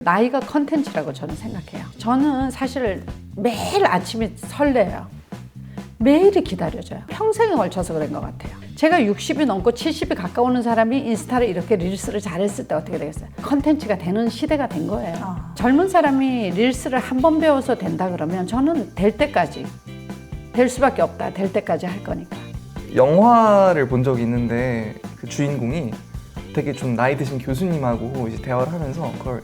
나이가 컨텐츠라고 저는 생각해요. 저는 사실 매일 아침이 설레요. 매일이 기다려져요. 평생에 걸쳐서 그런 것 같아요. 제가 60이 넘고 70이 가까우는 사람이 인스타를 이렇게 릴스를 잘했을 때 어떻게 되겠어요? 컨텐츠가 되는 시대가 된 거예요. 젊은 사람이 릴스를 한 번 배워서 된다 그러면 저는 될 때까지 될 수밖에 없다. 될 때까지 할 거니까. 영화를 본 적이 있는데 그 주인공이 되게 좀 나이 드신 교수님하고 이제 대화를 하면서 그걸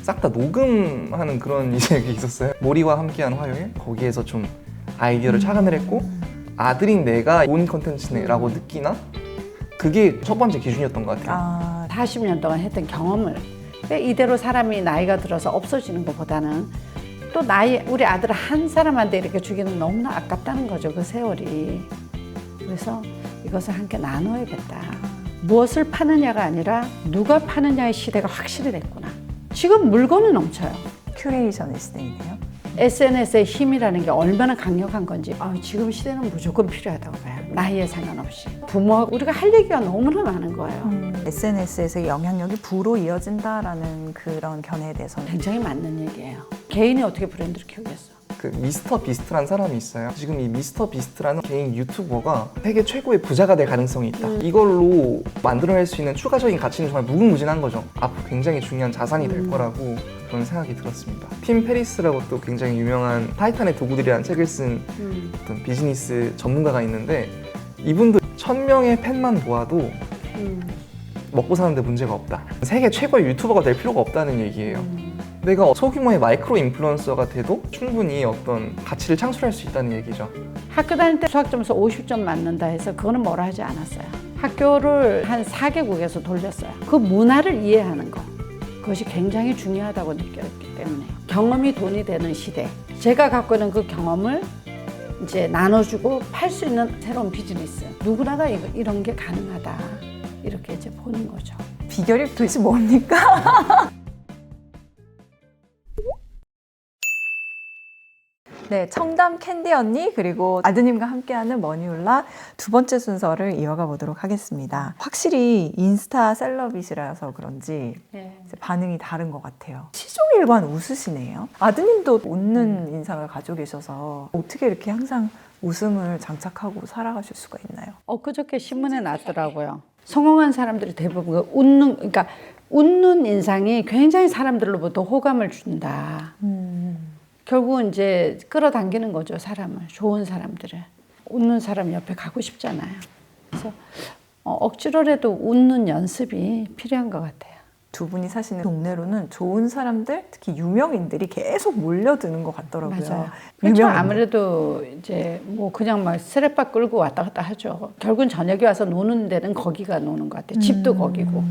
싹 다 녹음하는 그런 이제 게 있었어요. 모리와 함께한 화요일, 거기에서 좀 아이디어를 착안을 했고 아들인 내가 온 컨텐츠네라고 느끼나? 그게 첫 번째 기준이었던 것 같아요. 40년 동안 했던 경험을 이대로 사람이 나이가 들어서 없어지는 것보다는 또 우리 아들 한 사람한테 이렇게 주기는 너무나 아깝다는 거죠, 그 세월이. 그래서 이것을 함께 나눠야겠다. 무엇을 파느냐가 아니라 누가 파느냐의 시대가 확실히 됐구나. 지금 물건은 넘쳐요. 큐레이션의 시대이네요. SNS의 힘이라는 게 얼마나 강력한 건지 지금 시대는 무조건 필요하다고 봐요. 나이에 상관없이. 부모하고 우리가 할 얘기가 너무나 많은 거예요. SNS에서의 영향력이 부로 이어진다라는 그런 견해에 대해서는 굉장히 맞는 얘기예요. 개인이 어떻게 브랜드를 키우겠어? 그 미스터 비스트라는 사람이 있어요. 지금 이 미스터 비스트라는 개인 유튜버가 세계 최고의 부자가 될 가능성이 있다. 이걸로 만들어낼 수 있는 추가적인 가치는 정말 무궁무진한 거죠. 앞으로 굉장히 중요한 자산이 될 거라고 그런 생각이 들었습니다. 팀 페리스라고 또 굉장히 유명한 타이탄의 도구들이라는 책을 쓴 어떤 비즈니스 전문가가 있는데 이분도 1000명의 팬만 모아도 먹고 사는데 문제가 없다. 세계 최고의 유튜버가 될 필요가 없다는 얘기예요. 내가 소규모의 마이크로 인플루언서가 돼도 충분히 어떤 가치를 창출할 수 있다는 얘기죠. 학교 다닐 때 수학 점수 50점 맞는다 해서 그거는 뭐라 하지 않았어요. 학교를 한 4개국에서 돌렸어요. 그 문화를 이해하는 거. 그것이 굉장히 중요하다고 느꼈기 때문에. 경험이 돈이 되는 시대. 제가 갖고 있는 그 경험을 이제 나눠주고 팔 수 있는 새로운 비즈니스. 누구나가 이런 게 가능하다. 이렇게 이제 보는 거죠. 비결이 도대체 뭡니까? 네, 청담 캔디 언니 그리고 아드님과 함께하는 머니올라 두 번째 순서를 이어가 보도록 하겠습니다. 확실히 인스타 셀럽이시라서 그런지 이제 반응이 다른 것 같아요. 시종일관 웃으시네요. 아드님도 웃는 인상을 가지고 계셔서 어떻게 이렇게 항상 웃음을 장착하고 살아가실 수가 있나요? 그저께 신문에 났더라고요. 성공한 사람들이 대부분 그러니까 웃는 인상이 굉장히 사람들로부터 호감을 준다. 결국은 이제 끌어당기는 거죠, 사람을. 좋은 사람들을. 웃는 사람 옆에 가고 싶잖아요. 그래서 억지로라도 웃는 연습이 필요한 것 같아요. 두 분이 사시는 동네로는 좋은 사람들, 특히 유명인들이 계속 몰려드는 것 같더라고요. 맞아요. 그렇죠. 아무래도 이제 뭐 그냥 막 스트레빠 끌고 왔다 갔다 하죠. 결국은 저녁에 와서 노는 데는 거기가 노는 것 같아요. 집도 거기고.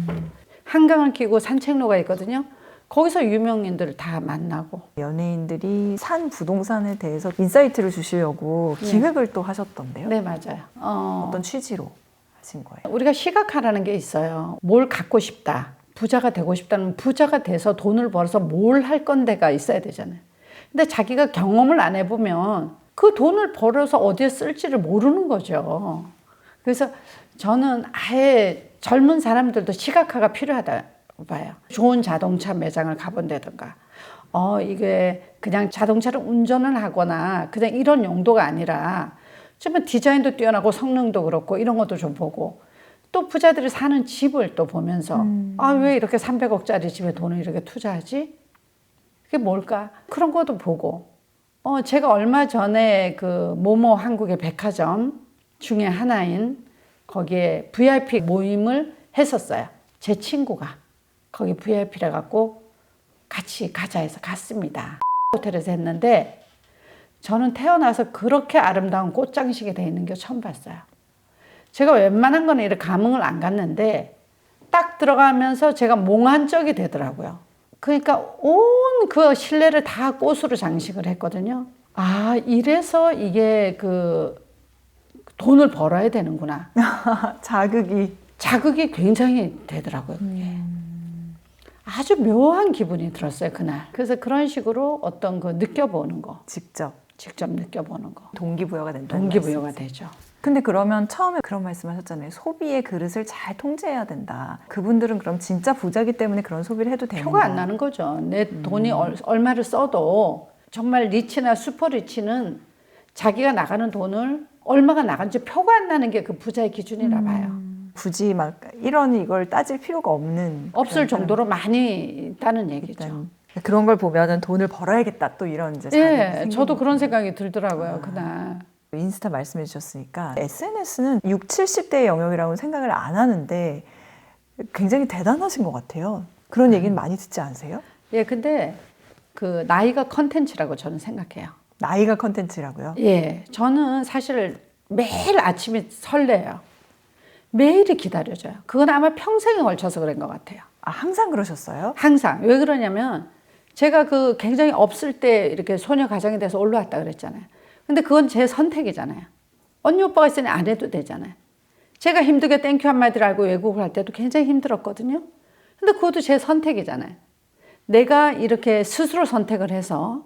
한강을 끼고 산책로가 있거든요. 거기서 유명인들을 다 만나고. 연예인들이 산 부동산에 대해서 인사이트를 주시려고 기획을 또 하셨던데요? 네, 맞아요. 어떤 취지로 하신 거예요? 우리가 시각화라는 게 있어요. 뭘 갖고 싶다. 부자가 되고 싶다면 부자가 돼서 돈을 벌어서 뭘 할 건데가 있어야 되잖아요. 근데 자기가 경험을 안 해보면 그 돈을 벌어서 어디에 쓸지를 모르는 거죠. 그래서 저는 아예 젊은 사람들도 시각화가 필요하다 봐요. 좋은 자동차 매장을 가본다든가 이게 그냥 자동차를 운전을 하거나 그냥 이런 용도가 아니라 좀 디자인도 뛰어나고 성능도 그렇고 이런 것도 좀 보고 또 부자들이 사는 집을 또 보면서 왜 이렇게 300억짜리 집에 돈을 이렇게 투자하지? 그게 뭘까? 그런 것도 보고 제가 얼마 전에 그 모모 한국의 백화점 중에 하나인 거기에 VIP 모임을 했었어요. 제 친구가 거기 VIP라 갖고 같이 가자 해서 갔습니다. 호텔에서 했는데 저는 태어나서 그렇게 아름다운 꽃장식이 돼 있는 게 처음 봤어요. 제가 웬만한 거는 이렇게 감흥을 안 갔는데 딱 들어가면서 제가 몽환적이 되더라고요. 그러니까 온 그 실내를 다 꽃으로 장식을 했거든요. 이래서 이게 그 돈을 벌어야 되는구나. 자극이 굉장히 되더라고요. 아주 묘한 기분이 들었어요, 그날. 그래서 그런 식으로 어떤 거 느껴보는 거. 직접 직접 느껴보는 거. 동기부여가 된다. 동기부여가 되죠. 근데 그러면 처음에 그런 말씀하셨잖아요. 소비의 그릇을 잘 통제해야 된다. 그분들은 그럼 진짜 부자기 때문에 그런 소비를 해도 되는 표가 안 나는 거죠. 내 돈이 얼마를 써도 정말 리치나 슈퍼 리치는 자기가 나가는 돈을 얼마가 나간지 표가 안 나는 게 그 부자의 기준이라 봐요. 굳이 막 이런 이걸 따질 필요가 없는 없을 그런 정도로 많이 있다는 얘기죠. 일단 그런 걸 보면은 돈을 벌어야겠다 또 이런 이제 자극이 예, 생기는 저도 그런 거군요. 생각이 들더라고요, 그날. 인스타 말씀해 주셨으니까 SNS는 60, 70대의 영역이라고 생각을 안 하는데 굉장히 대단하신 것 같아요. 그런 얘기는 많이 듣지 않으세요? 예, 근데 그 나이가 컨텐츠라고 저는 생각해요. 나이가 컨텐츠라고요? 예, 저는 사실 매일 아침이 설레요. 매일이 기다려져요. 그건 아마 평생에 걸쳐서 그런 것 같아요. 아, 항상 그러셨어요? 항상. 왜 그러냐면 제가 그 굉장히 없을 때 이렇게 소녀 가정에 대해서 올라왔다 그랬잖아요. 근데 그건 제 선택이잖아요. 언니 오빠가 있으니 안 해도 되잖아요. 제가 힘들게 땡큐 한마디를 알고 외국을 할 때도 굉장히 힘들었거든요. 근데 그것도 제 선택이잖아요. 내가 이렇게 스스로 선택을 해서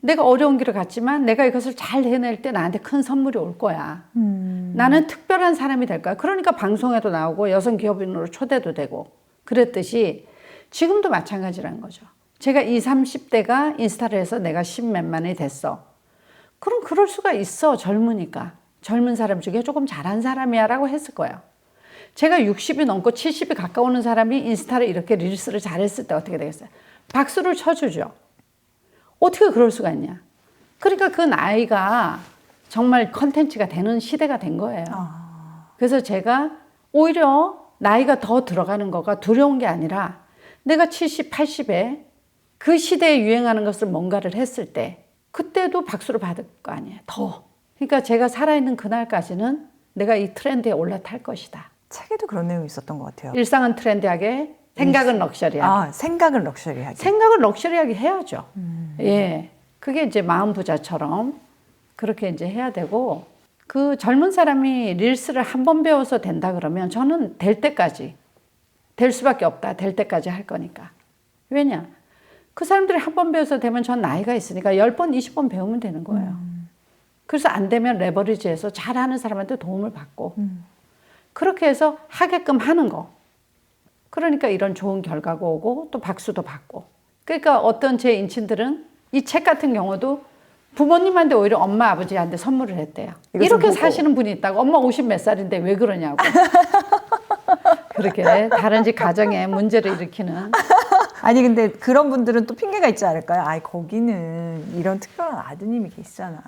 내가 어려운 길을 갔지만 내가 이것을 잘 해낼 때 나한테 큰 선물이 올 거야. 나는 특별한 사람이 될 거야. 그러니까 방송에도 나오고 여성 기업인으로 초대도 되고 그랬듯이 지금도 마찬가지라는 거죠. 제가 20, 30대가 인스타를 해서 내가 10몇만이 됐어. 그럼 그럴 수가 있어. 젊으니까. 젊은 사람 중에 조금 잘한 사람이야 라고 했을 거예요. 제가 60이 넘고 70이 가까우는 사람이 인스타를 이렇게 릴스를 잘했을 때 어떻게 되겠어요? 박수를 쳐주죠. 어떻게 그럴 수가 있냐. 그러니까 그 나이가 정말 컨텐츠가 되는 시대가 된 거예요. 그래서 제가 오히려 나이가 더 들어가는 거가 두려운 게 아니라 내가 70, 80에 그 시대에 유행하는 것을 뭔가를 했을 때 그때도 박수를 받을 거 아니에요. 더. 그러니까 제가 살아있는 그날까지는 내가 이 트렌드에 올라탈 것이다. 책에도 그런 내용이 있었던 것 같아요. 일상은 트렌디하게, 생각은 럭셔리하게. 아, 생각은 럭셔리하게. 생각을 럭셔리하게 해야죠. 예. 그게 이제 마음 부자처럼 그렇게 이제 해야 되고, 그 젊은 사람이 릴스를 한 번 배워서 된다 그러면 저는 될 때까지, 될 수밖에 없다. 될 때까지 할 거니까. 왜냐? 그 사람들이 한 번 배워서 되면 전 나이가 있으니까 10번, 20번 배우면 되는 거예요. 그래서 안 되면 레버리지해서 잘하는 사람한테 도움을 받고, 그렇게 해서 하게끔 하는 거. 그러니까 이런 좋은 결과가 오고 또 박수도 받고. 그러니까 어떤 제 인친들은 이 책 같은 경우도 부모님한테 오히려 엄마 아버지한테 선물을 했대요. 이렇게 사시는 분이 있다고. 엄마 50 몇 살인데 왜 그러냐고. 그렇게 다른 집 가정에 문제를 일으키는. 아니 근데 그런 분들은 또 핑계가 있지 않을까요? 아이 거기는 이런 특별한 아드님이 계시잖아.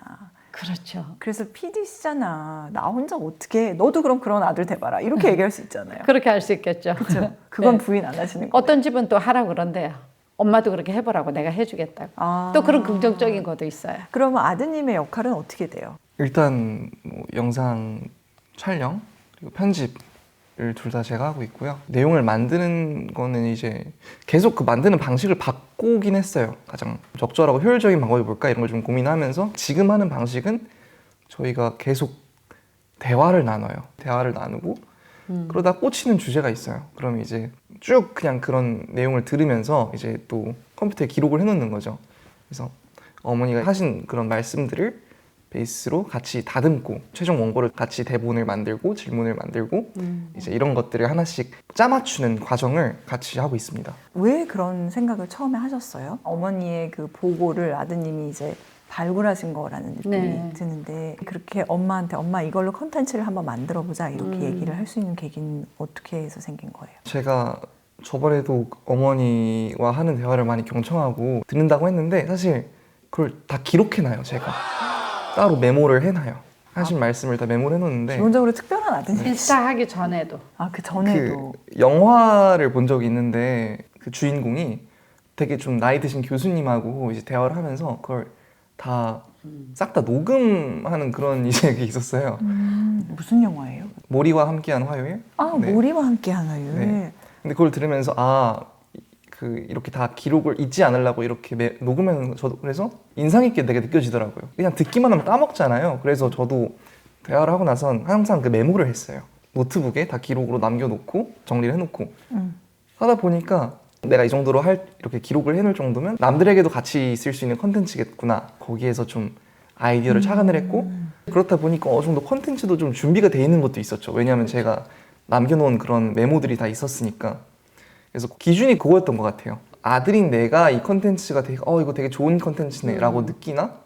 그렇죠. 그래서 PD시잖아. 나 혼자 어떻게 해? 너도 그럼 그런 아들 돼봐라. 이렇게 얘기할 수 있잖아요. 그렇게 할 수 있겠죠. 그렇죠. 그건 네. 부인 안 하시는 거예요. 어떤 집은 또 하라고 그런대요. 엄마도 그렇게 해보라고 내가 해주겠다고. 아. 또 그런 긍정적인 것도 있어요. 그러면 아드님의 역할은 어떻게 돼요? 일단 뭐 영상 촬영 그리고 편집을 둘 다 제가 하고 있고요. 내용을 만드는 거는 이제 계속 그 만드는 방식을 바꾸긴 했어요. 가장 적절하고 효율적인 방법이 뭘까 이런 걸 좀 고민하면서 지금 하는 방식은 저희가 계속 대화를 나눠요. 대화를 나누고 그러다 꽂히는 주제가 있어요. 그럼 이제 쭉 그냥 그런 내용을 들으면서 이제 또 컴퓨터에 기록을 해놓는 거죠. 그래서 어머니가 하신 그런 말씀들을 베이스로 같이 다듬고 최종 원고를 같이 대본을 만들고 질문을 만들고 이제 이런 것들을 하나씩 짜맞추는 과정을 같이 하고 있습니다. 왜 그런 생각을 처음에 하셨어요? 어머니의 그 보고를 아드님이 이제 발굴하신 거라는 느낌이 네. 드는데 그렇게 엄마한테 엄마 이걸로 컨텐츠를 한번 만들어보자 이렇게 얘기를 할 수 있는 계기는 어떻게 해서 생긴 거예요? 제가 저번에도 어머니와 하는 대화를 많이 경청하고 듣는다고 했는데 사실 그걸 다 기록해놔요. 제가 따로 메모를 해놔요. 하신 말씀을 다 메모를 해놓는데 기본적으로 특별한 아드님. 인스타 하기 전에도. 아, 그 전에도. 그 영화를 본 적이 있는데 그 주인공이 되게 좀 나이 드신 교수님하고 이제 대화를 하면서 그걸 다 싹 다 녹음하는 그런 이제 게 있었어요. 무슨 영화예요? 모리와 함께한 화요일. 아, 네. 모리와 함께 하나요? 네. 근데 그걸 들으면서 그 이렇게 다 기록을 잊지 않으려고 이렇게 녹음하는 저도 그래서 인상 있게 되게 느껴지더라고요. 그냥 듣기만 하면 까먹잖아요. 그래서 저도 대화를 하고 나선 항상 그 메모를 했어요. 노트북에 다 기록으로 남겨놓고 정리를 해놓고 하다 보니까 내가 이 정도로 이렇게 기록을 해놓을 정도면 남들에게도 같이 쓸 수 있는 컨텐츠겠구나. 거기에서 좀 아이디어를 착안을 했고 그렇다 보니까 어느 정도 컨텐츠도 좀 준비가 돼 있는 것도 있었죠. 왜냐하면 제가 남겨놓은 그런 메모들이 다 있었으니까. 그래서 기준이 그거였던 것 같아요. 아들인 내가 이 컨텐츠가 되게 이거 되게 좋은 컨텐츠네 라고 느끼나?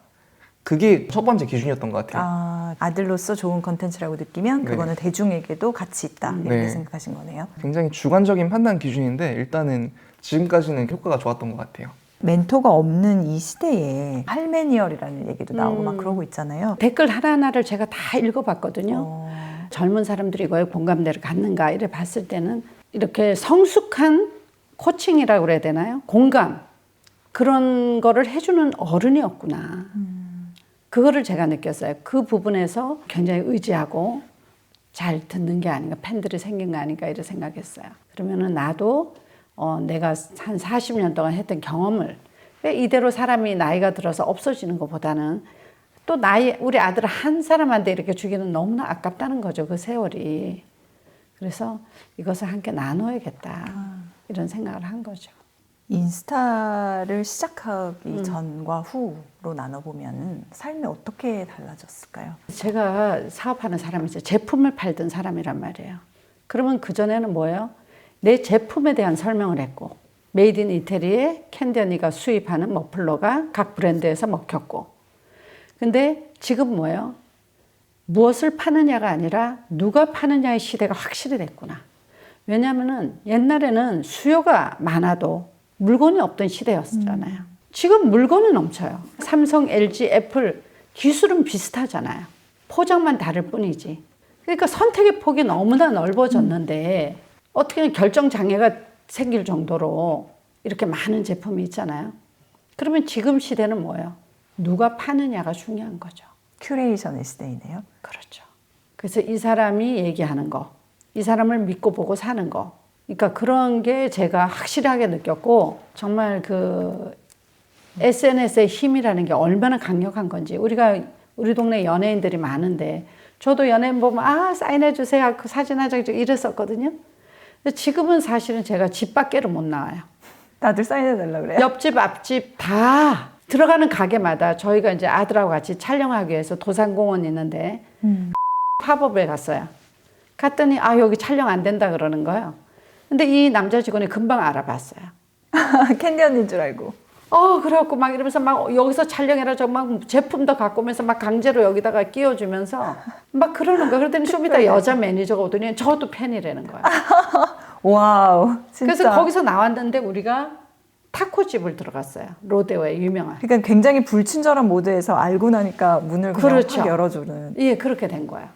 그게 첫 번째 기준이었던 것 같아요. 아들로서 좋은 컨텐츠라고 느끼면 네. 그거는 대중에게도 가치 있다 이렇게 네. 생각하신 거네요. 굉장히 주관적인 판단 기준인데 일단은 지금까지는 효과가 좋았던 것 같아요. 멘토가 없는 이 시대에 할메니얼이라는 얘기도 나오고 막 그러고 있잖아요. 댓글 하나하나를 제가 다 읽어봤거든요. 젊은 사람들이 이거에 공감대를 갖는가 이래 봤을 때는 이렇게 성숙한 코칭이라고 그래야 되나요? 공감 그런 거를 해주는 어른이었구나. 그거를 제가 느꼈어요. 그 부분에서 굉장히 의지하고 잘 듣는 게 아닌가, 팬들이 생긴 거 아닌가 이렇게 생각했어요. 그러면은 나도 내가 한 40년 동안 했던 경험을 왜 이대로 사람이 나이가 들어서 없어지는 것보다는 또 우리 아들을 한 사람한테 이렇게 주기는 너무나 아깝다는 거죠. 그 세월이. 그래서 이것을 함께 나눠야겠다. 이런 생각을 한 거죠. 인스타를 시작하기 전과 후로 나눠보면 삶이 어떻게 달라졌을까요? 제가 사업하는 사람이죠. 제품을 팔던 사람이란 말이에요. 그러면 그전에는 뭐예요? 내 제품에 대한 설명을 했고 메이드 인 이태리에 캔디 언니가 수입하는 머플러가 각 브랜드에서 먹혔고 근데 지금 뭐예요? 무엇을 파느냐가 아니라 누가 파느냐의 시대가 확실히 됐구나. 왜냐하면 옛날에는 수요가 많아도 물건이 없던 시대였잖아요. 지금 물건은 넘쳐요. 삼성, LG, 애플 기술은 비슷하잖아요. 포장만 다를 뿐이지. 그러니까 선택의 폭이 너무나 넓어졌는데 어떻게 결정 장애가 생길 정도로 이렇게 많은 제품이 있잖아요. 그러면 지금 시대는 뭐예요? 누가 파느냐가 중요한 거죠. 큐레이션의 시대이네요. 그렇죠. 그래서 이 사람이 얘기하는 거, 이 사람을 믿고 보고 사는 거. 그러니까 그런 게 제가 확실하게 느꼈고 정말 그 SNS의 힘이라는 게 얼마나 강력한 건지 우리 동네 연예인들이 많은데 저도 연예인 보면 사인해 주세요. 그 사진 한 장 이랬었거든요. 근데 지금은 사실은 제가 집 밖에를 못 나와요. 다들 사인해달라고 그래요? 옆집, 앞집 다 들어가는 가게마다 저희가 이제 아들하고 같이 촬영하기 위해서 도산공원 있는데 팝업에 갔어요. 갔더니 여기 촬영 안 된다 그러는 거예요. 근데 이 남자 직원이 금방 알아봤어요. 캔디 언니인 줄 알고. 그래갖고 막 이러면서 막 여기서 촬영해라 막 제품도 갖고 오면서 막 강제로 여기다가 끼워주면서 막 그러는 거예요. 그러더니 좀 이따 여자 매니저가 오더니 저도 팬이라는 거예요. 와우, 진짜. 그래서 거기서 나왔는데 우리가 타코집을 들어갔어요. 로데오의 유명한. 그러니까 굉장히 불친절한 모드에서 알고 나니까 문을 그냥 그렇죠. 확 열어주는. 예, 그렇게 된 거예요.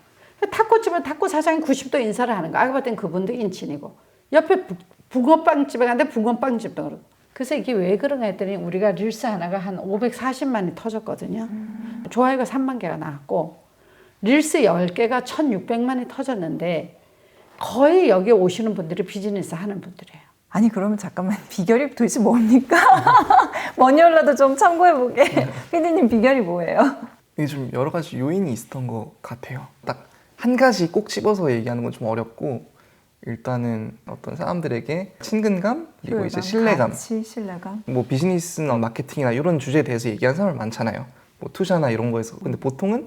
타코집은 타코 사장이 90도 인사를 하는 거예요. 알고 봤더니 그분도 인친이고. 옆에 붕어빵집에 갔는데 붕어빵집도 그러고. 그래서 이게 왜 그런가 했더니 우리가 릴스 하나가 한 540만이 터졌거든요. 좋아요가 3만 개가 나왔고 릴스 10개가 1600만이 터졌는데 거의 여기 오시는 분들이 비즈니스 하는 분들이에요. 아니 그러면 잠깐만 비결이 도대체 뭡니까? 머니올라도 좀 참고해보게. 피디님 비결이 뭐예요? 이게 좀 여러 가지 요인이 있었던 것 같아요. 딱 한 가지 꼭 집어서 얘기하는 건 좀 어렵고 일단은 어떤 사람들에게 친근감 그리고 이제 신뢰감, 가치, 신뢰감. 뭐 비즈니스나 마케팅이나 이런 주제에 대해서 얘기하는 사람을 많잖아요. 뭐 투자나 이런 거에서. 근데 보통은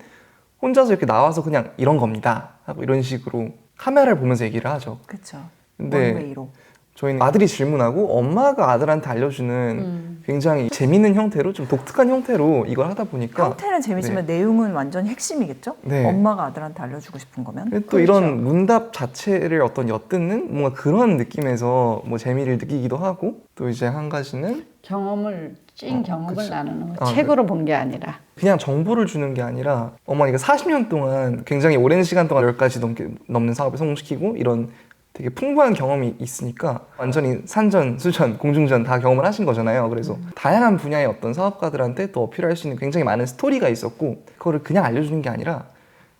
혼자서 이렇게 나와서 그냥 이런 겁니다 하고 이런 식으로 카메라를 보면서 얘기를 하죠. 그렇죠. 근데 원웨이로. 저희는 아들이 질문하고 엄마가 아들한테 알려주는 굉장히 재밌는 형태로 좀 독특한 형태로 이걸 하다 보니까 형태는 재밌지만 내용은 완전 핵심이겠죠? 네. 엄마가 아들한테 알려주고 싶은 거면. 또 그렇죠. 이런 문답 자체를 어떤 엿듣는 뭔가 그런 느낌에서 뭐 재미를 느끼기도 하고 또 이제 한 가지는 찐 경험을 그치. 나누는 거. 책으로 본 게 아니라. 그냥 정보를 주는 게 아니라 어머니가 40년 동안 굉장히 오랜 시간 동안 10가지 넘는 사업을 성공시키고 이런 되게 풍부한 경험이 있으니까 완전히 산전, 수전, 공중전 다 경험을 하신 거잖아요. 그래서 다양한 분야의 어떤 사업가들한테 또 어필할 수 있는 굉장히 많은 스토리가 있었고 그거를 그냥 알려주는 게 아니라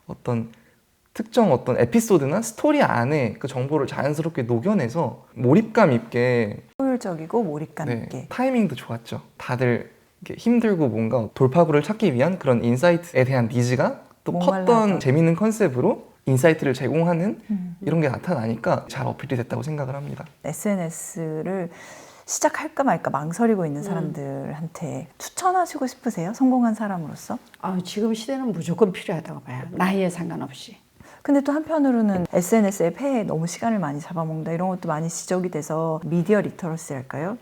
어떤 특정 어떤 에피소드나 스토리 안에 그 정보를 자연스럽게 녹여내서 몰입감 있게 효율적이고 몰입감 있게. 타이밍도 좋았죠. 다들 이렇게 힘들고 뭔가 돌파구를 찾기 위한 그런 인사이트에 대한 니즈가 또 컸던 재밌는 컨셉으로 인사이트를 제공하는 이런 게 나타나니까 잘 어필이 됐다고 생각을 합니다. SNS를 시작할까 말까 망설이고 있는 사람들한테 추천하시고 싶으세요? 성공한 사람으로서? 지금 시대는 무조건 필요하다고 봐요. 나이에 상관없이. 근데 또 한편으로는 SNS의 폐해에 너무 시간을 많이 잡아먹는다 이런 것도 많이 지적이 돼서 미디어 리터러시랄까요?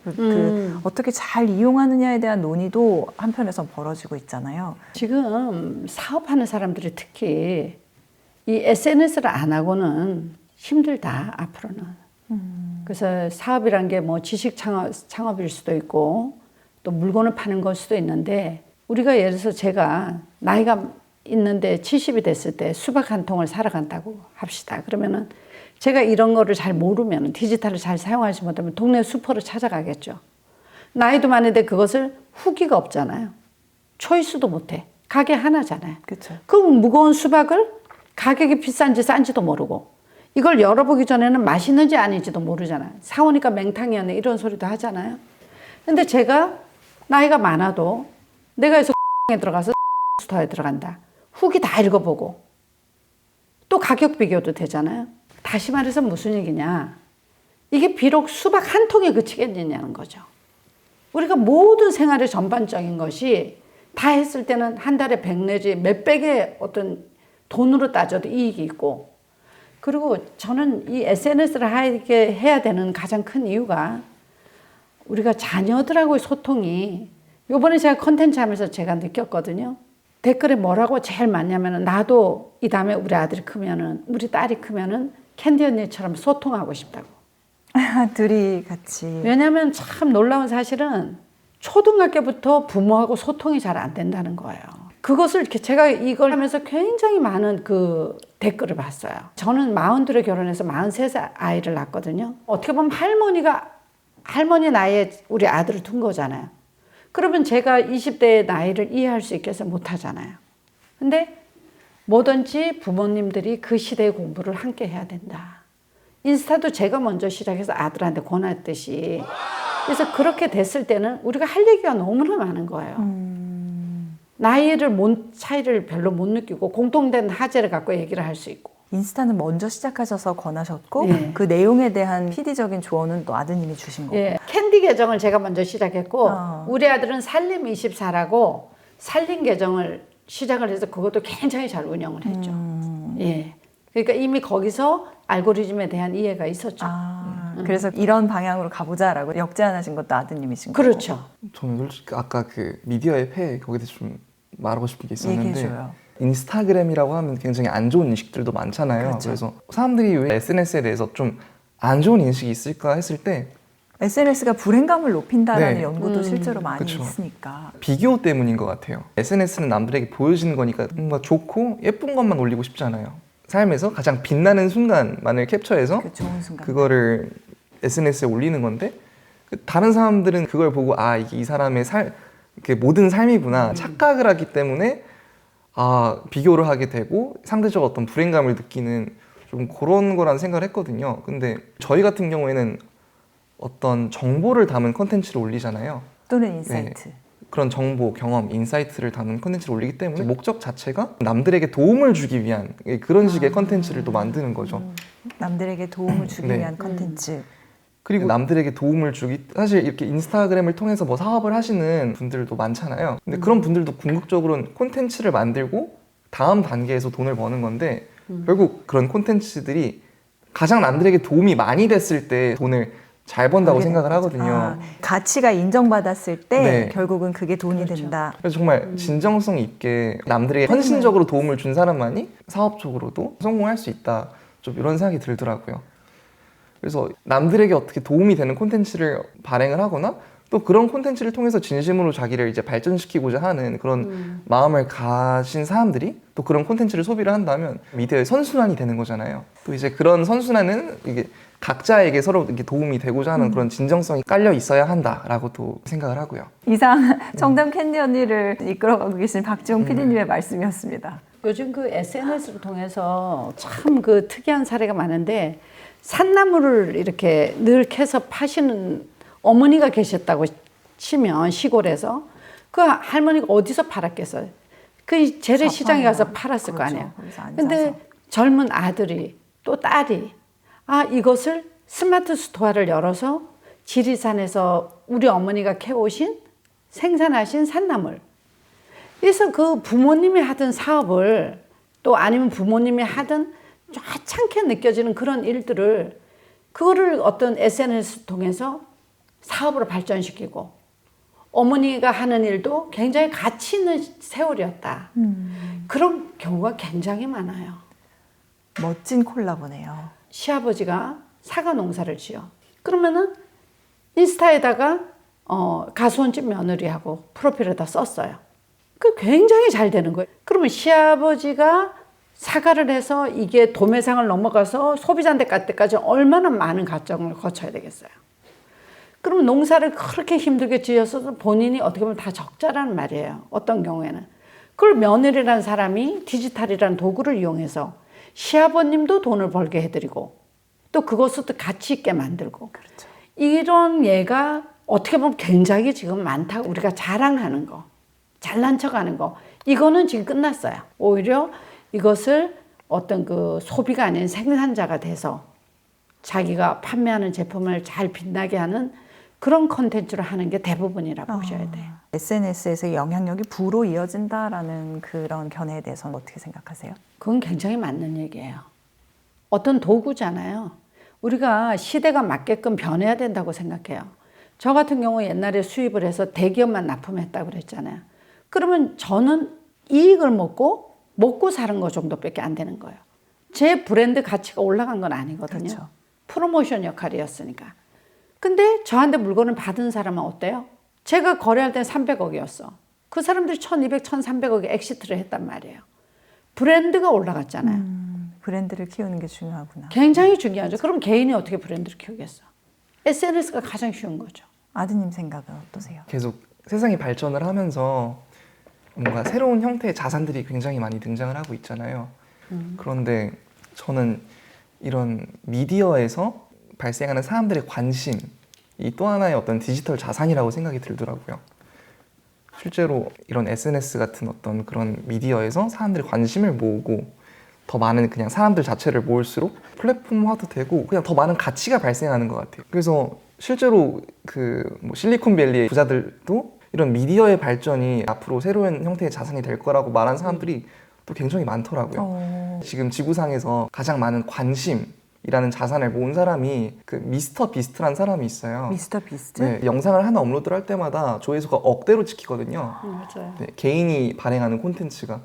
어떻게 잘 이용하느냐에 대한 논의도 한편에선 벌어지고 있잖아요. 지금 사업하는 사람들이 특히 이 SNS를 안 하고는 힘들다, 앞으로는. 그래서 사업이란 게 뭐 지식 창업일 수도 있고 또 물건을 파는 걸 수도 있는데, 우리가 예를 들어서 제가 나이가 있는데 70이 됐을 때 수박 한 통을 사러 간다고 합시다. 그러면은 제가 이런 거를 잘 모르면, 디지털을 잘 사용하지 못하면 동네 슈퍼를 찾아가겠죠. 나이도 많은데 그것을 후기가 없잖아요. 초이스도 못해. 가게 하나잖아요. 그렇죠. 그 무거운 수박을 가격이 비싼지 싼지도 모르고, 이걸 열어보기 전에는 맛있는지 아닌지도 모르잖아요. 사오니까 맹탕이었네 이런 소리도 하잖아요. 근데 제가 나이가 많아도 내가 여기서 에 들어가서 스토어에 들어간다. 후기 다 읽어보고 또 가격 비교도 되잖아요. 다시 말해서 무슨 얘기냐. 이게 비록 수박 한 통에 그치겠느냐는 거죠. 우리가 모든 생활의 전반적인 것이 다 했을 때는 한 달에 100 내지 몇백의 어떤 돈으로 따져도 이익이 있고, 그리고 저는 이 SNS를 하게 해야 되는 가장 큰 이유가 우리가 자녀들하고의 소통이, 요번에 제가 컨텐츠 하면서 제가 느꼈거든요. 댓글에 뭐라고 제일 많냐면은, 나도 이 다음에 우리 아들이 크면은, 우리 딸이 크면은 캔디 언니처럼 소통하고 싶다고. 둘이 같이. 왜냐면 참 놀라운 사실은 초등학교부터 부모하고 소통이 잘 안 된다는 거예요. 그것을 이렇게 제가 이걸 하면서 굉장히 많은 그 댓글을 봤어요. 저는 42에 결혼해서 43살 아이를 낳았거든요. 어떻게 보면 할머니 나이에 우리 아들을 둔 거잖아요. 그러면 제가 20대의 나이를 이해할 수 있겠어요? 못 하잖아요. 근데 뭐든지 부모님들이 그 시대의 공부를 함께 해야 된다. 인스타도 제가 먼저 시작해서 아들한테 권했듯이. 그래서 그렇게 됐을 때는 우리가 할 얘기가 너무나 많은 거예요. 나이를 차이를 별로 못 느끼고 공통된 화제를 갖고 얘기를 할 수 있고. 인스타는 먼저 시작하셔서 권하셨고, 예. 그 내용에 대한 PD적인 조언은 또 아드님이 주신 거고. 예. 캔디 계정을 제가 먼저 시작했고, 우리 아들은 살림24라고 살림 계정을 시작을 해서 그것도 굉장히 잘 운영을 했죠. 예. 그러니까 이미 거기서 알고리즘에 대한 이해가 있었죠. 그래서 이런 방향으로 가보자라고 역제안하신 것도 아드님이신 거고. 그렇죠. 저는 솔직히 아까 그 미디어의 폐해 거기서 좀 말하고 싶은 게 있었는데, 얘기해줘요. 인스타그램이라고 하면 굉장히 안 좋은 인식들도 많잖아요. 그렇죠. 그래서 사람들이 왜 SNS에 대해서 좀 안 좋은 인식이 있을까 했을 때, SNS가 불행감을 높인다라는 네. 연구도 실제로 많이 그쵸. 있으니까. 비교 때문인 것 같아요. SNS는 남들에게 보여지는 거니까 뭔가 좋고 예쁜 것만 올리고 싶잖아요. 삶에서 가장 빛나는 순간만을 캡처해서 그 좋은 순간. 그거를 SNS에 올리는 건데, 다른 사람들은 그걸 보고 이게 이 사람의 모든 삶이구나 착각을 하기 때문에 비교를 하게 되고 상대적 어떤 불행감을 느끼는 좀 그런 거라는 생각을 했거든요. 근데 저희 같은 경우에는 어떤 정보를 담은 컨텐츠를 올리잖아요. 또는 인사이트. 그런 정보, 경험, 인사이트를 담은 컨텐츠를 올리기 때문에 목적 자체가 남들에게 도움을 주기 위한 그런 식의 컨텐츠를 또 만드는 거죠. 남들에게 도움을 주기 네. 위한 컨텐츠. 그리고 남들에게 도움을 사실 이렇게 인스타그램을 통해서 뭐 사업을 하시는 분들도 많잖아요. 근데 그런 분들도 궁극적으로는 콘텐츠를 만들고 다음 단계에서 돈을 버는 건데, 결국 그런 콘텐츠들이 가장 남들에게 도움이 많이 됐을 때 돈을 잘 번다고 생각을 하거든요. 가치가 인정받았을 때 네. 결국은 그게 돈이 그렇죠. 된다. 그래서 정말 진정성 있게 남들에게 헌신적으로 도움을 준 사람만이 사업적으로도 성공할 수 있다. 좀 이런 생각이 들더라고요. 그래서 남들에게 어떻게 도움이 되는 콘텐츠를 발행을 하거나 또 그런 콘텐츠를 통해서 진심으로 자기를 이제 발전시키고자 하는 그런 마음을 가진 사람들이 또 그런 콘텐츠를 소비를 한다면 미디어의 선순환이 되는 거잖아요. 또 이제 그런 선순환은 이게 각자에게 서로 이렇게 도움이 되고자 하는 그런 진정성이 깔려 있어야 한다라고 또 생각을 하고요. 이상 청담 캔디 언니를 이끌어가고 계신 박지용 PD님의 말씀이었습니다. 요즘 그 SNS를 통해서 참 그 특이한 사례가 많은데, 산나물을 이렇게 늘 캐서 파시는 어머니가 계셨다고 치면, 시골에서 그 할머니가 어디서 팔았겠어요? 그 재래시장에 가서 팔았을 거 아니에요. 근데 젊은 아들이 또 딸이 이것을 스마트 스토어를 열어서 지리산에서 우리 어머니가 캐오신 생산하신 산나물. 그래서 그 부모님이 하던 사업을 또 아니면 부모님이 하던 하찮게 느껴지는 그런 일들을 그거를 어떤 SNS 통해서 사업으로 발전시키고 어머니가 하는 일도 굉장히 가치 있는 세월이었다. 그런 경우가 굉장히 많아요. 멋진 콜라보네요. 시아버지가 사과 농사를 지어. 그러면은 인스타에다가 가수원집 며느리하고 프로필에다 썼어요. 그 굉장히 잘 되는 거예요. 그러면 시아버지가 사과를 해서 이게 도매상을 넘어가서 소비자한테 갈 때까지 얼마나 많은 과정을 거쳐야 되겠어요. 그러면 농사를 그렇게 힘들게 지어서 본인이 어떻게 보면 다 적자라는 말이에요. 어떤 경우에는. 그걸 며느리라는 사람이 디지털이라는 도구를 이용해서 시아버님도 돈을 벌게 해드리고 또 그것을 또 가치 있게 만들고 그렇죠. 이런 예가 어떻게 보면 굉장히 지금 많다. 우리가 자랑하는 거, 잘난 척하는 거 이거는 지금 끝났어요. 오히려 이것을 어떤 그 소비가 아닌 생산자가 돼서 자기가 판매하는 제품을 잘 빛나게 하는 그런 콘텐츠를 하는 게 대부분이라고 보셔야 돼요. SNS에서의 영향력이 부로 이어진다라는 그런 견해에 대해서는 어떻게 생각하세요? 그건 굉장히 맞는 얘기예요. 어떤 도구잖아요. 우리가 시대가 맞게끔 변해야 된다고 생각해요. 저 같은 경우 옛날에 수입을 해서 대기업만 납품했다고 그랬잖아요. 그러면 저는 이익을 먹고 사는 거 정도밖에 안 되는 거예요. 제 브랜드 가치가 올라간 건 아니거든요. 그렇죠. 프로모션 역할이었으니까. 근데 저한테 물건을 받은 사람은 어때요? 제가 거래할 때는 300억이었어. 그 사람들이 1200, 1300억에 엑시트를 했단 말이에요. 브랜드가 올라갔잖아요. 브랜드를 키우는 게 중요하구나. 굉장히 중요하죠. 그럼 개인이 어떻게 브랜드를 키우겠어? SNS가 가장 쉬운 거죠. 아드님 생각은 어떠세요? 계속 세상이 발전을 하면서 뭔가 새로운 형태의 자산들이 굉장히 많이 등장을 하고 있잖아요. 그런데 저는 이런 미디어에서 발생하는 사람들의 관심, 이 또 하나의 어떤 디지털 자산이라고 생각이 들더라고요. 실제로 이런 SNS 같은 어떤 그런 미디어에서 사람들의 관심을 모으고 더 많은 그냥 사람들 자체를 모을수록 플랫폼화도 되고 그냥 더 많은 가치가 발생하는 것 같아요. 그래서 실제로 그 뭐 실리콘밸리의 부자들도 이런 미디어의 발전이 앞으로 새로운 형태의 자산이 될 거라고 말한 사람들이 또 굉장히 많더라고요. 지금 지구상에서 가장 많은 관심이라는 자산을 모은 사람이 그 미스터 비스트라는 사람이 있어요. 미스터 비스트? 네, 영상을 하나 업로드를 할 때마다 조회수가 억대로 찍히거든요. 맞아요. 네, 개인이 발행하는 콘텐츠가.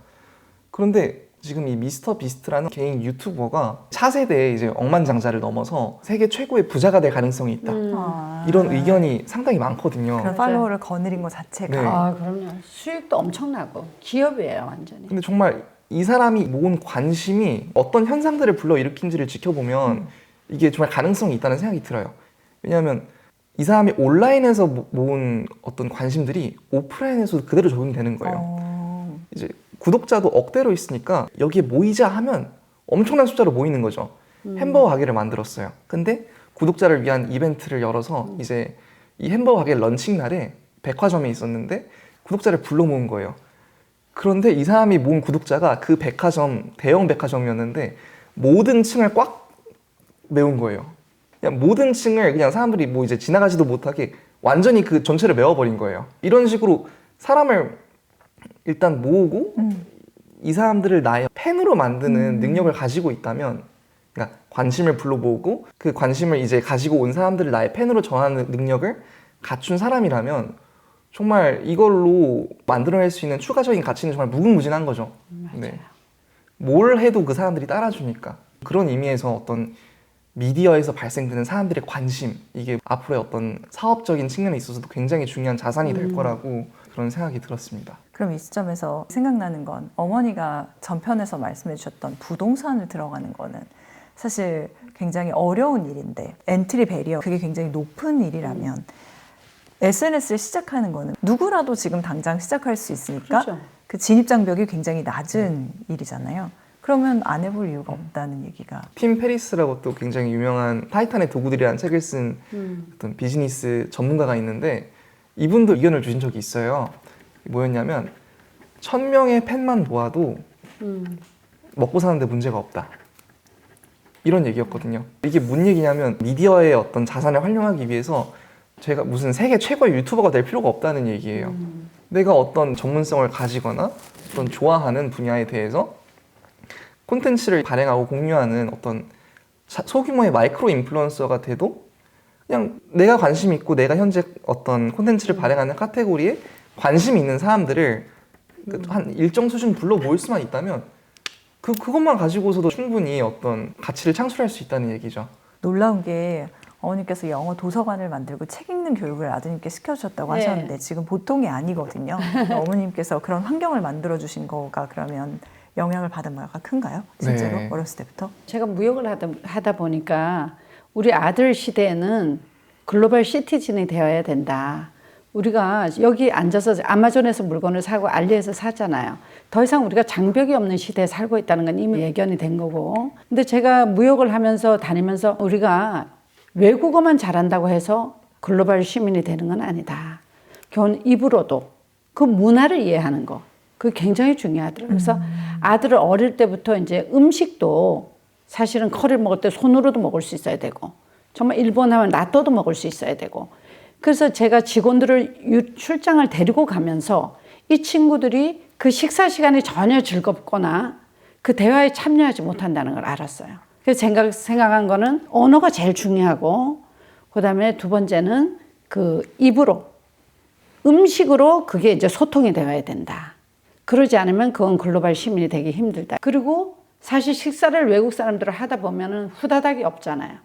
그런데 지금 이 미스터 비스트라는 개인 유튜버가 차세대의 이제 억만장자를 넘어서 세계 최고의 부자가 될 가능성이 있다. 이런 의견이 상당히 많거든요. 그런 팔로워를 거느린 것 자체가. 네. 아, 그럼요. 수익도 엄청나고 기업이에요, 완전히. 근데 정말 이 사람이 모은 관심이 어떤 현상들을 불러일으킨지를 지켜보면 이게 정말 가능성이 있다는 생각이 들어요. 왜냐하면 이 사람이 온라인에서 모은 어떤 관심들이 오프라인에서도 그대로 적용되는 거예요. 이제 구독자도 억대로 있으니까 여기에 모이자 하면 엄청난 숫자로 모이는 거죠. 햄버거 가게를 만들었어요. 근데 구독자를 위한 이벤트를 열어서 이제 이 햄버거 가게 런칭 날에 백화점에 있었는데 구독자를 불러 모은 거예요. 그런데 이 사람이 모은 구독자가 그 백화점, 대형 백화점이었는데 모든 층을 꽉 메운 거예요. 그냥 모든 층을 그냥 사람들이 뭐 이제 지나가지도 못하게 완전히 그 전체를 메워버린 거예요. 이런 식으로 사람을 일단 모으고 이 사람들을 나의 팬으로 만드는 능력을 가지고 있다면, 그러니까 관심을 불러 모으고 그 관심을 이제 가지고 온 사람들을 나의 팬으로 전하는 능력을 갖춘 사람이라면 정말 이걸로 만들어낼 수 있는 추가적인 가치는 정말 무궁무진한 거죠. 맞아요. 네. 뭘 해도 그 사람들이 따라주니까. 그런 의미에서 어떤 미디어에서 발생되는 사람들의 관심, 이게 앞으로의 어떤 사업적인 측면에 있어서도 굉장히 중요한 자산이 될 거라고 그런 생각이 들었습니다. 그럼 이 시점에서 생각나는 건 어머니가 전편에서 말씀해 주셨던 부동산을 들어가는 거는 사실 굉장히 어려운 일인데 엔트리 베리어 그게 굉장히 높은 일이라면 SNS를 시작하는 거는 누구라도 지금 당장 시작할 수 있으니까 그렇죠. 그 진입 장벽이 굉장히 낮은 일이잖아요. 그러면 안 해볼 이유가 없다는 얘기가. 팀 페리스라고 또 굉장히 유명한 타이탄의 도구들이라는 책을 쓴 어떤 비즈니스 전문가가 있는데 이분도 의견을 주신 적이 있어요. 뭐였냐면 1000명의 팬만 모아도 먹고 사는데 문제가 없다. 이런 얘기였거든요. 이게 뭔 얘기냐면 미디어의 어떤 자산을 활용하기 위해서 제가 무슨 세계 최고의 유튜버가 될 필요가 없다는 얘기예요. 내가 어떤 전문성을 가지거나 어떤 좋아하는 분야에 대해서 콘텐츠를 발행하고 공유하는 어떤 소규모의 마이크로 인플루언서가 돼도 그냥 내가 관심 있고 내가 현재 어떤 콘텐츠를 발행하는 카테고리에 관심이 있는 사람들을 한 일정 수준 불러 모을 수만 있다면 그것만 가지고서도 충분히 어떤 가치를 창출할 수 있다는 얘기죠. 놀라운 게 어머니께서 영어 도서관을 만들고 책 읽는 교육을 아드님께 시켜주셨다고 네. 하셨는데 지금 보통이 아니거든요. 어머님께서 그런 환경을 만들어주신 거가 그러면 영향을 받은 바가 큰가요? 실제로 네. 어렸을 때부터? 제가 무역을 하다 보니까 우리 아들 시대에는 글로벌 시티즌이 되어야 된다. 우리가 여기 앉아서 아마존에서 물건을 사고 알리에서 사잖아요. 더 이상 우리가 장벽이 없는 시대에 살고 있다는 건 이미 예견이 된 거고. 근데 제가 무역을 하면서 다니면서 우리가 외국어만 잘한다고 해서 글로벌 시민이 되는 건 아니다. 교훈 입으로도 그 문화를 이해하는 거. 그게 굉장히 중요하더라고요. 그래서 아들을 어릴 때부터 이제 음식도 사실은 커리를 먹을 때 손으로도 먹을 수 있어야 되고 정말 일본 하면 나또도 먹을 수 있어야 되고 그래서 제가 직원들을 출장을 데리고 가면서 이 친구들이 그 식사 시간이 전혀 즐겁거나 그 대화에 참여하지 못한다는 걸 알았어요. 그래서 생각한 거는 언어가 제일 중요하고 그다음에 두 번째는 그 입으로 음식으로 그게 이제 소통이 되어야 된다. 그러지 않으면 그건 글로벌 시민이 되기 힘들다. 그리고 사실 식사를 외국 사람들을 하다 보면은 후다닥이 없잖아요.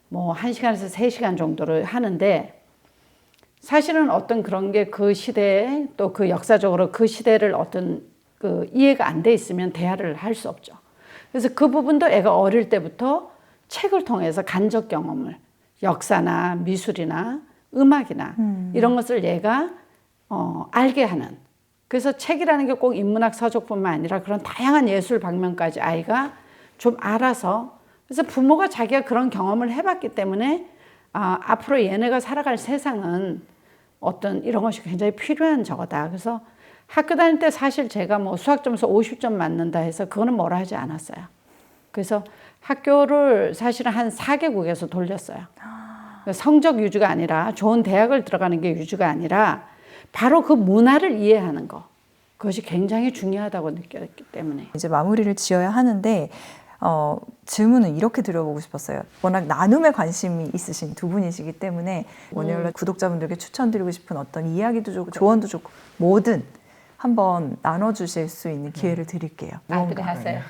뭐 1시간에서 3시간 정도를 하는데 사실은 어떤 그런 게 그 시대에 또 그 역사적으로 그 시대를 어떤 그 이해가 안 돼 있으면 대화를 할 수 없죠. 그래서 그 부분도 애가 어릴 때부터 책을 통해서 간접 경험을 역사나 미술이나 음악이나 이런 것을 얘가 알게 하는 그래서 책이라는 게 꼭 인문학 서적뿐만 아니라 그런 다양한 예술 방면까지 아이가 좀 알아서 그래서 부모가 자기가 그런 경험을 해봤기 때문에 앞으로 얘네가 살아갈 세상은 어떤 이런 것이 굉장히 필요한 저거다. 그래서 학교 다닐 때 사실 제가 뭐 수학 점수 50점 맞는다 해서 그거는 뭐라 하지 않았어요. 그래서 학교를 사실은 한 4개국에서 돌렸어요. 성적 위주가 아니라 좋은 대학을 들어가는 게 위주가 아니라 바로 그 문화를 이해하는 거. 그것이 굉장히 중요하다고 느꼈기 때문에. 이제 마무리를 지어야 하는데 질문은 이렇게 드려보고 싶었어요. 워낙 나눔에 관심이 있으신 두 분이시기 때문에 원효라 구독자분들께 추천드리고 싶은 어떤 이야기도 좋고 조언도 좋고 뭐든 한번 나눠주실 수 있는 기회를 드릴게요. 그래 하세요.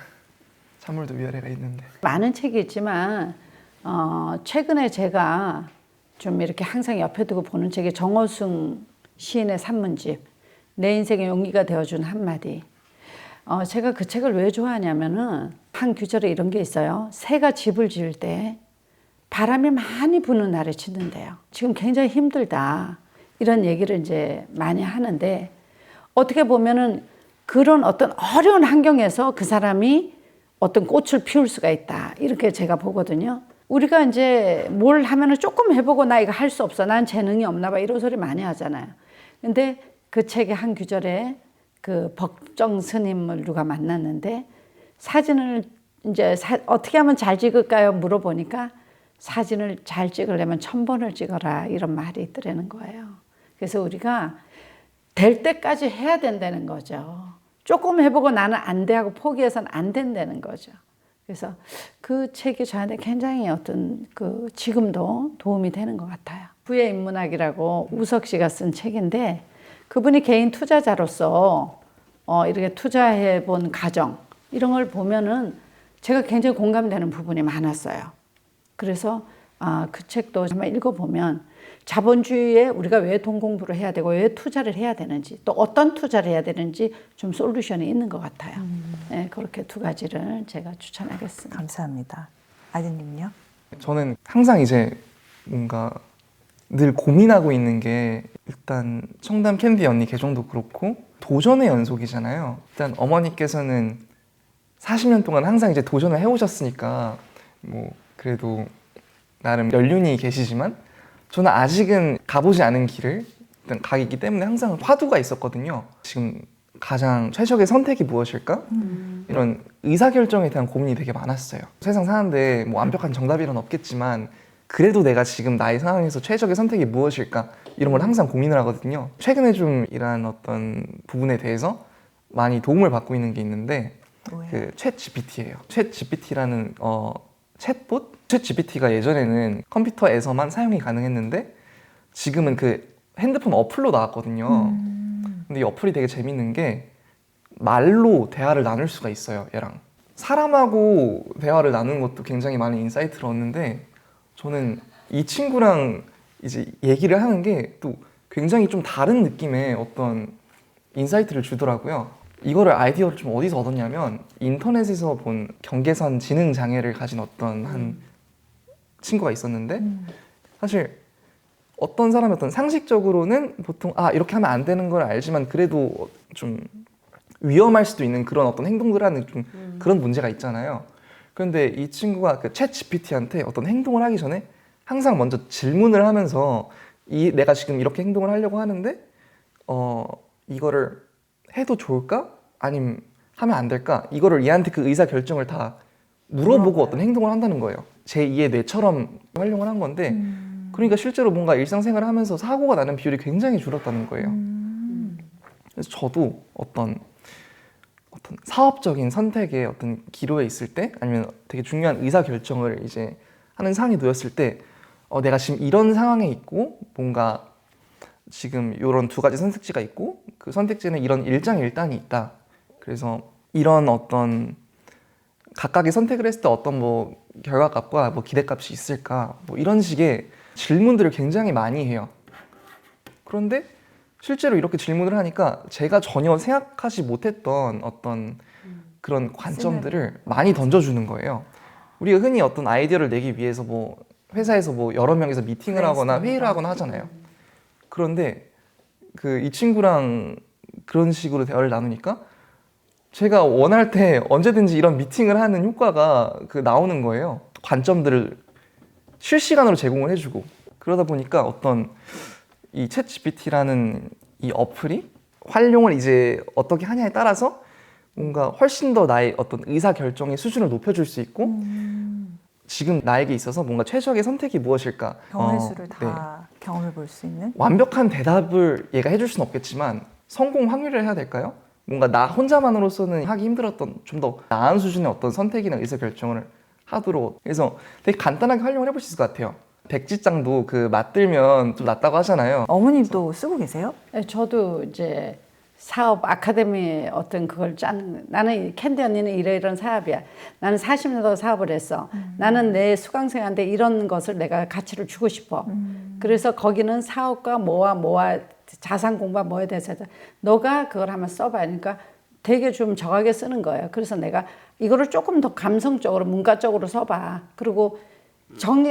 찬물도 위아래가 있는데. 많은 책이 있지만 최근에 제가 좀 이렇게 항상 옆에 두고 보는 책이 정어승 시인의 산문집 내 인생의 용기가 되어준 한마디. 제가 그 책을 왜 좋아하냐면은 한 구절에 이런 게 있어요. 새가 집을 지을 때 바람이 많이 부는 날에 짓는데요. 지금 굉장히 힘들다. 이런 얘기를 이제 많이 하는데 어떻게 보면은 그런 어떤 어려운 환경에서 그 사람이 어떤 꽃을 피울 수가 있다. 이렇게 제가 보거든요. 우리가 이제 뭘 하면은 조금 해보고 나 이거 할 수 없어. 난 재능이 없나 봐. 이런 소리 많이 하잖아요. 근데 그 책의 한 구절에 그 법정 스님을 누가 만났는데 사진을 이제 어떻게 하면 잘 찍을까요? 물어보니까 사진을 잘 찍으려면 1000번을 찍어라. 이런 말이 있더라는 거예요. 그래서 우리가 될 때까지 해야 된다는 거죠. 조금 해보고 나는 안 돼 하고 포기해서는 안 된다는 거죠. 그래서 그 책이 저한테 굉장히 어떤 그 지금도 도움이 되는 것 같아요. 부의 인문학이라고 우석 씨가 쓴 책인데 그분이 개인 투자자로서 이렇게 투자해 본 가정 이런 걸 보면은 제가 굉장히 공감되는 부분이 많았어요. 그래서 그 책도 정말 읽어보면 자본주의에 우리가 왜 돈 공부를 해야 되고 왜 투자를 해야 되는지 또 어떤 투자를 해야 되는지 좀 솔루션이 있는 것 같아요. 네, 그렇게 두 가지를 제가 추천하겠습니다. 감사합니다. 아드님요? 저는 항상 이제 뭔가 늘 고민하고 있는 게 일단 청담 캔디 언니 계정도 그렇고 도전의 연속이잖아요. 일단 어머니께서는 40년 동안 항상 이제 도전을 해오셨으니까 뭐 그래도 나름 연륜이 계시지만 저는 아직은 가보지 않은 길을 일단 가기 때문에 항상 화두가 있었거든요. 지금 가장 최적의 선택이 무엇일까? 이런 의사결정에 대한 고민이 되게 많았어요. 세상 사는데 뭐 완벽한 정답이란 없겠지만 그래도 내가 지금 나의 상황에서 최적의 선택이 무엇일까 이런 걸 항상 고민을 하거든요. 최근에 좀 이러한 어떤 부분에 대해서 많이 도움을 받고 있는 게 있는데 뭐예요? 그 챗 GPT예요. 챗 GPT라는 챗봇? 챗 GPT가 예전에는 컴퓨터에서만 사용이 가능했는데 지금은 그 핸드폰 어플로 나왔거든요. 근데 이 어플이 되게 재밌는 게 말로 대화를 나눌 수가 있어요, 얘랑. 사람하고 대화를 나누는 것도 굉장히 많은 인사이트를 얻는데 저는 이 친구랑 이제 얘기를 하는 게 또 굉장히 좀 다른 느낌의 어떤 인사이트를 주더라고요. 이거를 아이디어를 좀 어디서 얻었냐면 인터넷에서 본 경계선 지능 장애를 가진 어떤 한 친구가 있었는데 사실 어떤 사람이 어떤 상식적으로는 보통 이렇게 하면 안 되는 걸 알지만 그래도 좀 위험할 수도 있는 그런 어떤 행동들 하는 좀 그런 문제가 있잖아요. 그런데 이 친구가 그 챗 GPT한테 어떤 행동을 하기 전에 항상 먼저 질문을 하면서 내가 지금 이렇게 행동을 하려고 하는데 이거를 해도 좋을까? 아니면 하면 안 될까? 이거를 얘한테 그 의사 결정을 다 물어보고 어떤 행동을 한다는 거예요. 제2의 뇌처럼 활용을 한 건데 그러니까 실제로 뭔가 일상생활을 하면서 사고가 나는 비율이 굉장히 줄었다는 거예요. 그래서 저도 어떤 사업적인 선택의 어떤 기로에 있을 때 아니면 되게 중요한 의사 결정을 이제 하는 상황에 놓였을 때 내가 지금 이런 상황에 있고 뭔가 지금 이런 두 가지 선택지가 있고 그 선택지는 이런 일장일단이 있다. 그래서 이런 어떤 각각의 선택을 했을 때 어떤 뭐 결과값과 뭐 기대값이 있을까 뭐 이런 식의 질문들을 굉장히 많이 해요. 그런데 실제로 이렇게 질문을 하니까 제가 전혀 생각하지 못했던 어떤 그런 관점들을 많이 던져주는 거예요. 우리가 흔히 어떤 아이디어를 내기 위해서 뭐 회사에서 뭐 여러 명이서 미팅을 하거나 회의를 하거나 하잖아요. 그런데 이 친구랑 그런 식으로 대화를 나누니까 제가 원할 때 언제든지 이런 미팅을 하는 효과가 나오는 거예요. 관점들을 실시간으로 제공을 해주고 그러다 보니까 어떤 이 챗 GPT라는 이 어플이 활용을 이제 어떻게 하냐에 따라서 뭔가 훨씬 더 나의 어떤 의사 결정의 수준을 높여줄 수 있고 지금 나에게 있어서 뭔가 최적의 선택이 무엇일까 경우의 수를 다 경험해 볼 수 있는 완벽한 대답을 얘가 해줄 수는 없겠지만 성공 확률을 해야 될까요? 뭔가 나 혼자만으로서는 하기 힘들었던 좀 더 나은 수준의 어떤 선택이나 의사 결정을 하도록 그래서 되게 간단하게 활용을 해볼 수 있을 것 같아요. 백지장도 맞들면 좀 낫다고 하잖아요. 어머님도 쓰고 계세요? 네, 저도 이제 사업 아카데미 어떤 그걸 짜는 나는 캔디 언니는 이런 사업이야. 나는 40년도 사업을 했어. 나는 내 수강생한테 이런 것을 내가 가치를 주고 싶어. 그래서 거기는 사업과 뭐와 자산 공부와 뭐에 대해서 너가 그걸 한번 써봐. 그러니까 되게 좀 정하게 쓰는 거예요. 그래서 내가 이거를 조금 더 감성적으로 문과적으로 써봐. 그리고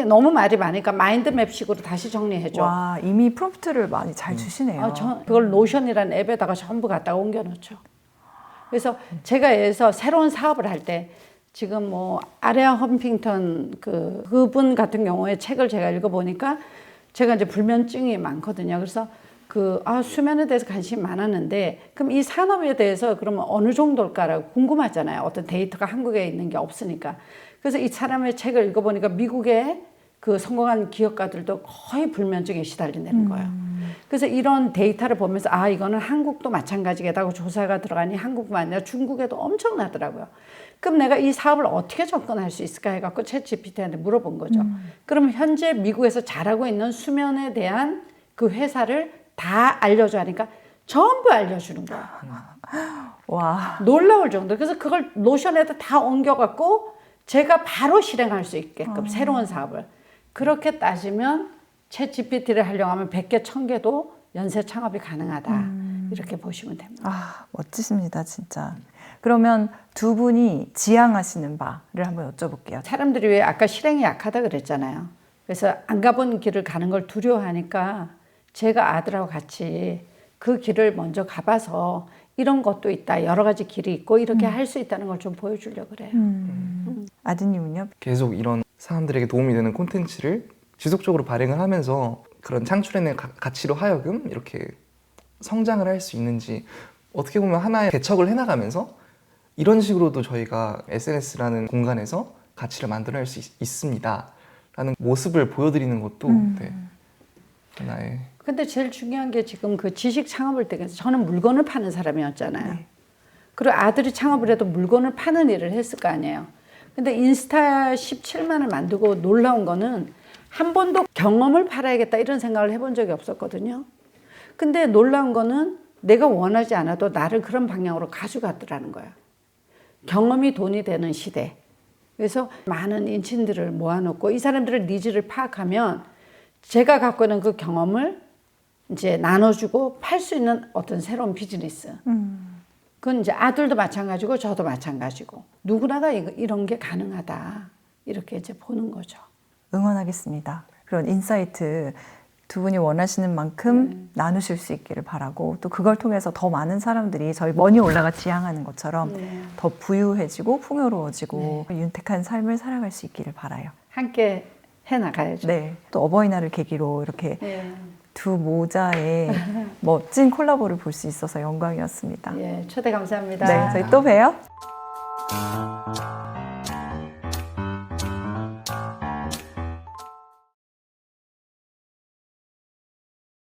너무 말이 많으니까 마인드맵식으로 다시 정리해줘. 와, 이미 프롬프트를 많이 잘 주시네요. 그걸 노션이라는 앱에다가 전부 갖다가 옮겨놓죠. 그래서 제가 여기서 새로운 사업을 할 때 지금 뭐 아레아 험핑턴 그분 같은 경우에 책을 제가 읽어보니까 제가 이제 불면증이 많거든요. 그래서 수면에 대해서 관심이 많았는데 그럼 이 산업에 대해서 그러면 어느 정도일까라고 궁금하잖아요. 어떤 데이터가 한국에 있는 게 없으니까. 그래서 이 사람의 책을 읽어보니까 미국의 성공한 기업가들도 거의 불면증에 시달린다는 거예요. 그래서 이런 데이터를 보면서 이거는 한국도 마찬가지겠다고 조사가 들어가니 한국만 아니라 중국에도 엄청나더라고요. 그럼 내가 이 사업을 어떻게 접근할 수 있을까 해갖고 챗 GPT한테 물어본 거죠. 그럼 현재 미국에서 잘하고 있는 수면에 대한 그 회사를 다 알려줘 하니까 전부 알려주는 거예요. 와, 놀라울 정도. 그래서 그걸 노션에다 다 옮겨갖고 제가 바로 실행할 수 있게끔 새로운 사업을. 그렇게 따지면 챗 GPT를 활용하면 100개, 1000개도 연쇄 창업이 가능하다. 이렇게 보시면 됩니다. 멋지십니다, 진짜. 그러면 두 분이 지향하시는 바를 한번 여쭤볼게요. 사람들이 왜 아까 실행이 약하다 그랬잖아요. 그래서 안 가본 길을 가는 걸 두려워하니까 제가 아들하고 같이 그 길을 먼저 가봐서 이런 것도 있다. 여러 가지 길이 있고 이렇게 할 수 있다는 걸 좀 보여주려고 그래요. 아드님은요? 계속 이런 사람들에게 도움이 되는 콘텐츠를 지속적으로 발행을 하면서 그런 창출해낸 가치로 하여금 이렇게 성장을 할 수 있는지 어떻게 보면 하나의 개척을 해나가면서 이런 식으로도 저희가 SNS라는 공간에서 가치를 만들어낼 수 있습니다. 라는 모습을 보여드리는 것도 네, 하나의 근데 제일 중요한 게 지금 그 지식 창업을 때 저는 물건을 파는 사람이었잖아요. 네. 그리고 아들이 창업을 해도 물건을 파는 일을 했을 거 아니에요. 근데 인스타 17만을 만들고 놀라운 거는 한 번도 경험을 팔아야겠다 이런 생각을 해본 적이 없었거든요. 근데 놀라운 거는 내가 원하지 않아도 나를 그런 방향으로 가져갔더라는 거야. 경험이 돈이 되는 시대. 그래서 많은 인친들을 모아놓고 이 사람들의 니즈를 파악하면 제가 갖고 있는 그 경험을 이제 나눠주고 팔 수 있는 어떤 새로운 비즈니스. 그건 이제 아들도 마찬가지고 저도 마찬가지고 누구나가 이런 게 가능하다. 이렇게 이제 보는 거죠. 응원하겠습니다. 그런 인사이트 두 분이 원하시는 만큼 나누실 수 있기를 바라고 또 그걸 통해서 더 많은 사람들이 저희 머니올라가 지향하는 것처럼 더 부유해지고 풍요로워지고 윤택한 삶을 살아갈 수 있기를 바라요. 함께 해나가야죠. 네. 또 어버이날을 계기로 이렇게 두 모자의 멋진 콜라보를 볼 수 있어서 영광이었습니다. 예, 초대 감사합니다. 네, 저희 또 봬요.